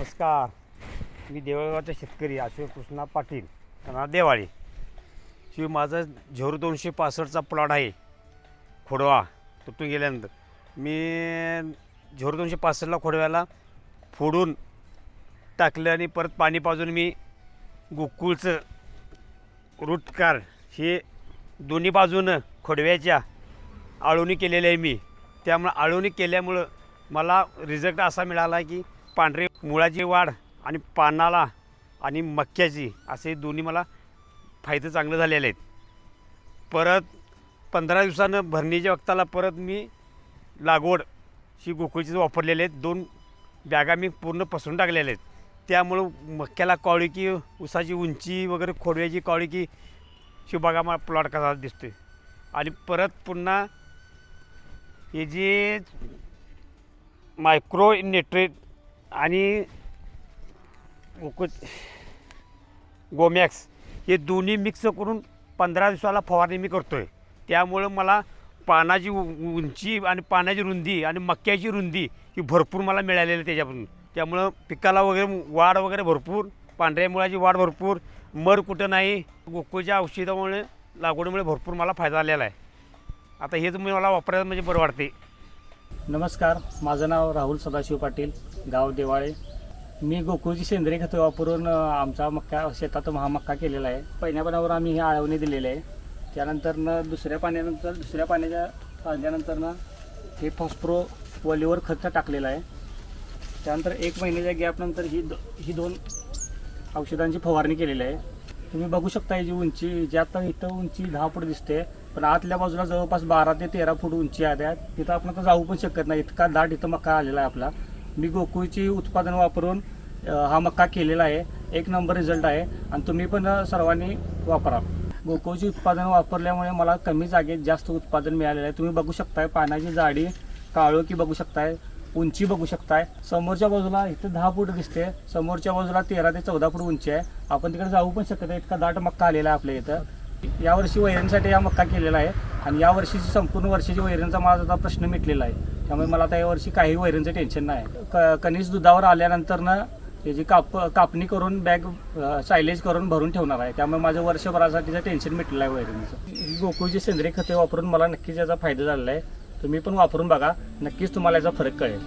नमस्कार. मी देवळगावचा शेतकरी अशोक कृष्णा पाटील राहणार देवाळी. शिव माझा झेरू 265चा प्लॉट आहे. खोडवा तुटून गेल्यानंतर मी झेरू 265ला खोडव्याला फोडून टाकलं आणि परत पाणी पाजून मी गोकुळचं रूट कार हे दोन्ही बाजूनं खोडव्याच्या आळवणी केलेली आहे मी. त्यामुळं आळवणी केल्यामुळं मला रिझल्ट असा मिळाला की पांढरे मुळाची वाढ आणि पानाला आणि मक्याची असे दोन्ही मला फायदे चांगले झालेले आहेत. परत 15 दिवसानं भरणीच्या वक्ताला परत मी लागवड ही गोकुळचीच वापरलेले आहेत. 2 बॅगा मी पूर्ण पसरून टाकलेल्या आहेत. त्यामुळं मक्याला कावळी की ऊसाची उंची वगैरे खोडव्याची कावळी की शिवबागा मला प्लॉट कसा दिसतोय. आणि परत पुन्हा हे जे मायक्रो न्यूट्रिएंट आणि गोमॅक्स हे दोन्ही मिक्स करून 15 दिवसाला फवारणी मी करतो आहे. त्यामुळं मला पानाची उंची आणि पानाची रुंदी आणि मक्याची रुंदी ही भरपूर मला मिळालेली आहे त्याच्यापासून. त्यामुळं पिकाला वगैरे वाढ वगैरे भरपूर, पांढऱ्या मुळाची वाढ भरपूर, मर कुठं नाही. गोकुळच्या औषधामुळे लागवडीमुळे भरपूर मला फायदा आलेला आहे. आता हे तुम्ही मला वापरायला म्हणजे बरं वाटते. नमस्कार, माझं नाव राहुल सदाशिव पाटील, गाव देवाळे. मी गोकुळची सेंद्रिय खतं वापरून आमचा मक्का शेतात महामक्का केलेला आहे. पहिल्या पाण्यावर आम्ही हे आळवणी दिलेले आहे. त्यानंतर दुसऱ्या पाण्याच्या पाजल्यानंतर हे फॉस्फरो वलीवर खत टाकलेलं आहे. त्यानंतर 1 महिन्याच्या गॅपनंतर ही 2 औषधांची फवारणी केलेली आहे. तुम्ही बघू शकता जी उंची जी आता इथं उंची 10 फूट दिसते, पण आतल्या बाजूला जवळपास 12 ते 13 फूट उंची आहे. तिथं आपण आता जाऊ पण शकत नाही, इतका दाट इथं मक्का आलेला आहे आपला. मी गोकुळची उत्पादन वापरून हा मक्का केलेला आहे. 1 नंबर रिझल्ट आहे आणि तुम्ही पण सर्वांनी वापरा. गोकुळची उत्पादन वापरल्यामुळे मला कमी जागेत जास्त उत्पादन मिळालेलं आहे. तुम्ही बघू शकताय पानाची जाडी, काळोखी बघू शकताय, उंची बघू शकताय. समोरच्या बाजूला इथं 10 फूट दिसते, समोरच्या बाजूला 13 ते 14 फूट उंची आहे. आपण तिकडे जाऊ पण शकत आहे, इतका दाट मक्का आलेला आहे आपल्या इथं. यावर्षी वैरणीसाठी हा मक्का केलेला आहे आणि यावर्षीची संपूर्ण वर्षाची वैरणचा माझा आता प्रश्न मिटलेला आहे. त्यामुळे मला आता यावर्षी काही वैरणचं टेन्शन नाही. कणीस दुधावर आल्यानंतर त्याची कापणी करून बॅग सायलेज करून भरून ठेवणार आहे. त्यामुळे माझं वर्षभरासाठीचं टेन्शन मिटलेलं आहे वैरणीचं. गोकुळची सेंद्रिय खते वापरून मला नक्कीच याचा फायदा झालेला आहे. तुम्ही पण वापरून बघा, नक्कीच तुम्हाला याचा फरक कळेल.